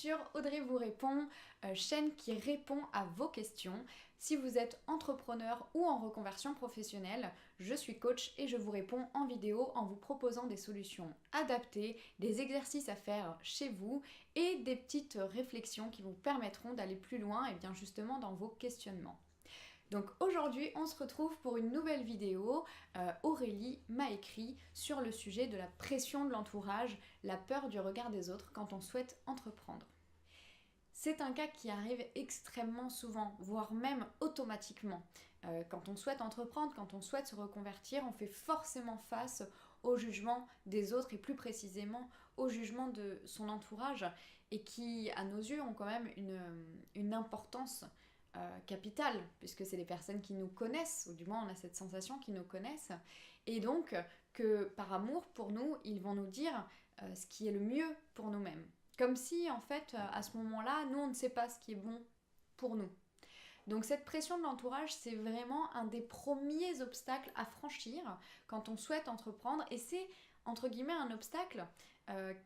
sur Audrey vous répond, chaîne qui répond à vos questions. Si vous êtes entrepreneur ou en reconversion professionnelle, je suis coach et je vous réponds en vidéo en vous proposant des solutions adaptées, des exercices à faire chez vous et des petites réflexions qui vous permettront d'aller plus loin et bien justement dans vos questionnements. Donc aujourd'hui, on se retrouve pour une nouvelle vidéo. Aurélie m'a écrit sur le sujet de la pression de l'entourage, la peur du regard des autres quand on souhaite entreprendre. C'est un cas qui arrive extrêmement souvent, voire même automatiquement. Quand on souhaite entreprendre, quand on souhaite se reconvertir, on fait forcément face au jugement des autres et plus précisément au jugement de son entourage et qui, à nos yeux, ont quand même une importance capitale, puisque c'est des personnes qui nous connaissent, ou du moins on a cette sensation qu'ils nous connaissent, et donc que par amour pour nous, ils vont nous dire ce qui est le mieux pour nous-mêmes. Comme si en fait, à ce moment-là, nous on ne sait pas ce qui est bon pour nous. Donc cette pression de l'entourage, c'est vraiment un des premiers obstacles à franchir quand on souhaite entreprendre, et c'est entre guillemets un obstacle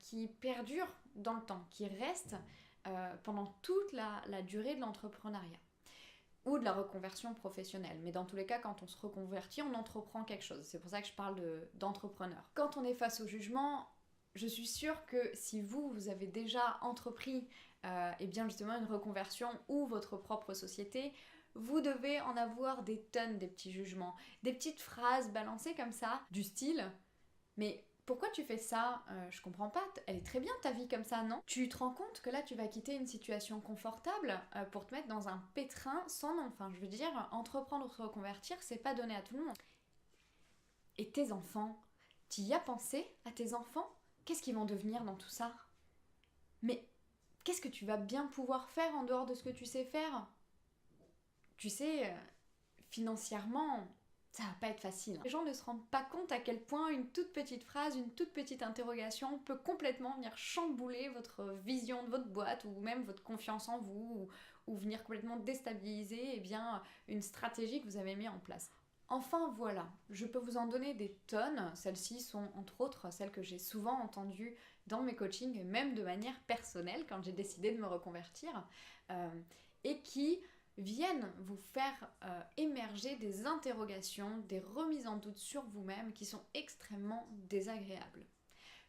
qui perdure dans le temps, qui reste pendant toute la durée de l'entrepreneuriat ou de la reconversion professionnelle. Mais dans tous les cas, quand on se reconvertit, on entreprend quelque chose. C'est pour ça que je parle d'entrepreneur. Quand on est face au jugement, je suis sûre que si vous avez déjà entrepris et bien justement une reconversion ou votre propre société, vous devez en avoir des tonnes des petits jugements, des petites phrases balancées comme ça, du style « mais pourquoi tu fais ça? Je comprends pas, elle est très bien ta vie comme ça, non? Tu te rends compte que là tu vas quitter une situation confortable pour te mettre dans un pétrin sans nom. Enfin, je veux dire, entreprendre ou se reconvertir, c'est pas donné à tout le monde. Et tes enfants, tu y as pensé à tes enfants? Qu'est-ce qu'ils vont devenir dans tout ça? Mais qu'est-ce que tu vas bien pouvoir faire en dehors de ce que tu sais faire? Tu sais, financièrement, ça va pas être facile. Les gens ne se rendent pas compte à quel point une toute petite phrase, une toute petite interrogation peut complètement venir chambouler votre vision de votre boîte ou même votre confiance en vous ou venir complètement déstabiliser une stratégie que vous avez mis en place. Enfin voilà, je peux vous en donner des tonnes. Celles-ci sont entre autres celles que j'ai souvent entendues dans mes coachings et même de manière personnelle quand j'ai décidé de me reconvertir et qui viennent vous faire émerger des interrogations, des remises en doute sur vous-même qui sont extrêmement désagréables.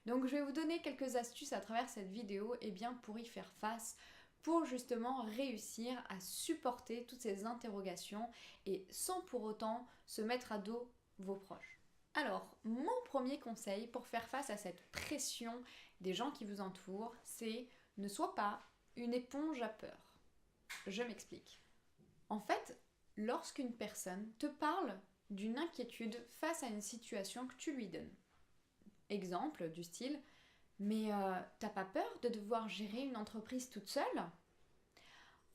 Donc je vais vous donner quelques astuces à travers cette vidéo pour y faire face, pour justement réussir à supporter toutes ces interrogations et sans pour autant se mettre à dos vos proches. Alors, mon premier conseil pour faire face à cette pression des gens qui vous entourent, c'est ne sois pas une éponge à peur. Je m'explique. En fait, lorsqu'une personne te parle d'une inquiétude face à une situation que tu lui donnes, exemple du style « mais t'as pas peur de devoir gérer une entreprise toute seule ?»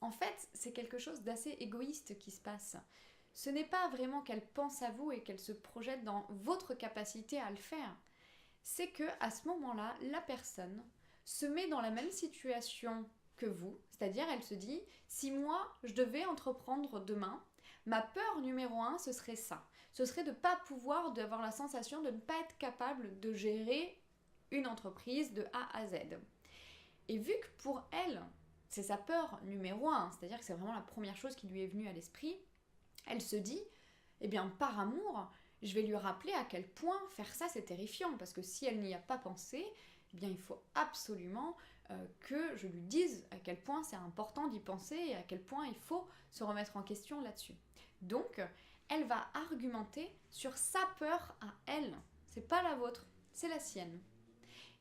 En fait, c'est quelque chose d'assez égoïste qui se passe. Ce n'est pas vraiment qu'elle pense à vous et qu'elle se projette dans votre capacité à le faire. C'est que à ce moment-là, la personne se met dans la même situation que vous, c'est-à-dire elle se dit « si moi je devais entreprendre demain, ma peur numéro 1 ce serait ça. Ce serait de ne pas pouvoir, d'avoir la sensation de ne pas être capable de gérer une entreprise de A à Z. » Et vu que pour elle, c'est sa peur numéro 1, c'est-à-dire que c'est vraiment la première chose qui lui est venue à l'esprit, elle se dit « par amour, je vais lui rappeler à quel point faire ça c'est terrifiant, parce que si elle n'y a pas pensé, il faut absolument que je lui dise à quel point c'est important d'y penser et à quel point il faut se remettre en question là-dessus. » Donc, elle va argumenter sur sa peur à elle. C'est pas la vôtre, c'est la sienne.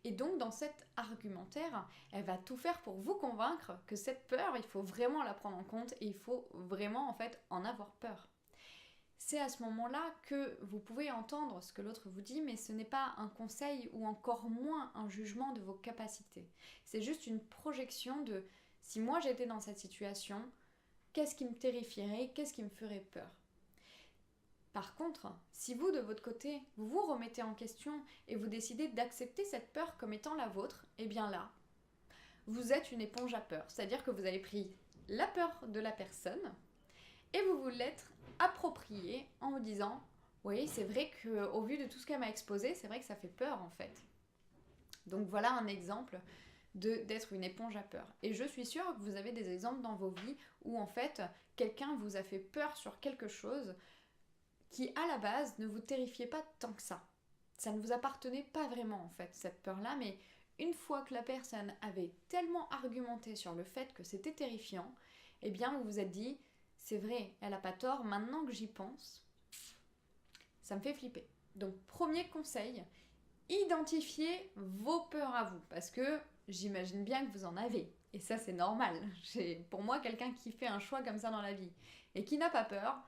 Et donc, dans cet argumentaire, elle va tout faire pour vous convaincre que cette peur, il faut vraiment la prendre en compte et il faut vraiment en fait en avoir peur. C'est à ce moment-là que vous pouvez entendre ce que l'autre vous dit, mais ce n'est pas un conseil ou encore moins un jugement de vos capacités. C'est juste une projection de « si moi j'étais dans cette situation, qu'est-ce qui me terrifierait, qu'est-ce qui me ferait peur ?» Par contre, si vous, de votre côté, vous vous remettez en question et vous décidez d'accepter cette peur comme étant la vôtre, là, vous êtes une éponge à peur. C'est-à-dire que vous avez pris la peur de la personne et vous vous l'êtes appropriée en vous disant « oui, c'est vrai qu'au vu de tout ce qu'elle m'a exposé, c'est vrai que ça fait peur en fait. » Donc voilà un exemple d'être une éponge à peur. Et je suis sûre que vous avez des exemples dans vos vies où en fait quelqu'un vous a fait peur sur quelque chose qui à la base ne vous terrifiait pas tant que ça. Ça ne vous appartenait pas vraiment en fait, cette peur-là, mais une fois que la personne avait tellement argumenté sur le fait que c'était terrifiant, eh bien vous vous êtes dit, c'est vrai, elle n'a pas tort, maintenant que j'y pense, ça me fait flipper. Donc premier conseil, identifiez vos peurs à vous, parce que j'imagine bien que vous en avez, et ça c'est normal. Pour moi, quelqu'un qui fait un choix comme ça dans la vie et qui n'a pas peur,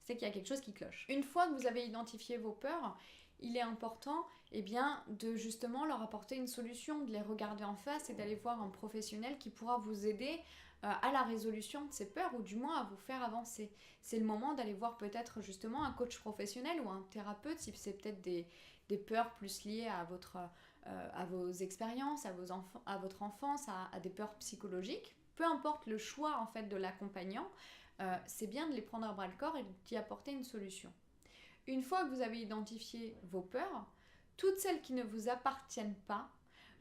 c'est qu'il y a quelque chose qui cloche. Une fois que vous avez identifié vos peurs, il est important de justement leur apporter une solution, de les regarder en face et d'aller voir un professionnel qui pourra vous aider à la résolution de ces peurs ou du moins à vous faire avancer. C'est le moment d'aller voir peut-être justement un coach professionnel ou un thérapeute si c'est peut-être des peurs plus liées à vos expériences, à votre enfance, à des peurs psychologiques. Peu importe le choix en fait de l'accompagnant, c'est bien de les prendre à bras le corps et d'y apporter une solution. Une fois que vous avez identifié vos peurs, toutes celles qui ne vous appartiennent pas,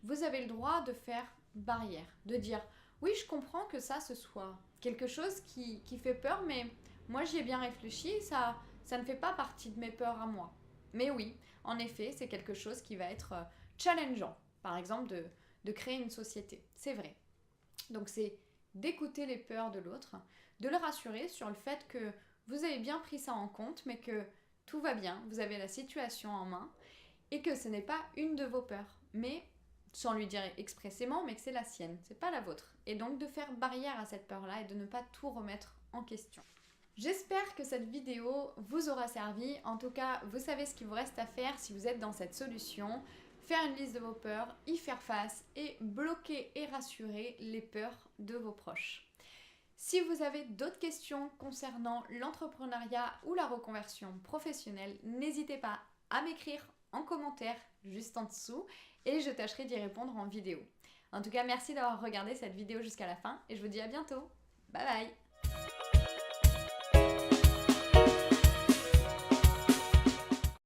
vous avez le droit de faire barrière, de dire oui, je comprends que ça ce soit quelque chose qui fait peur, mais moi j'y ai bien réfléchi, ça ne fait pas partie de mes peurs à moi. Mais oui, en effet, c'est quelque chose qui va être challengeant, par exemple de créer une société, c'est vrai. Donc c'est d'écouter les peurs de l'autre, de le rassurer sur le fait que vous avez bien pris ça en compte, mais que tout va bien, vous avez la situation en main, et que ce n'est pas une de vos peurs, mais sans lui dire expressément, mais que c'est la sienne, c'est pas la vôtre. Et donc de faire barrière à cette peur-là et de ne pas tout remettre en question. J'espère que cette vidéo vous aura servi. En tout cas, vous savez ce qu'il vous reste à faire si vous êtes dans cette solution. Faire une liste de vos peurs, y faire face et bloquer et rassurer les peurs de vos proches. Si vous avez d'autres questions concernant l'entrepreneuriat ou la reconversion professionnelle, n'hésitez pas à m'écrire en commentaire juste en dessous et je tâcherai d'y répondre en vidéo. En tout cas, merci d'avoir regardé cette vidéo jusqu'à la fin et je vous dis à bientôt. Bye bye!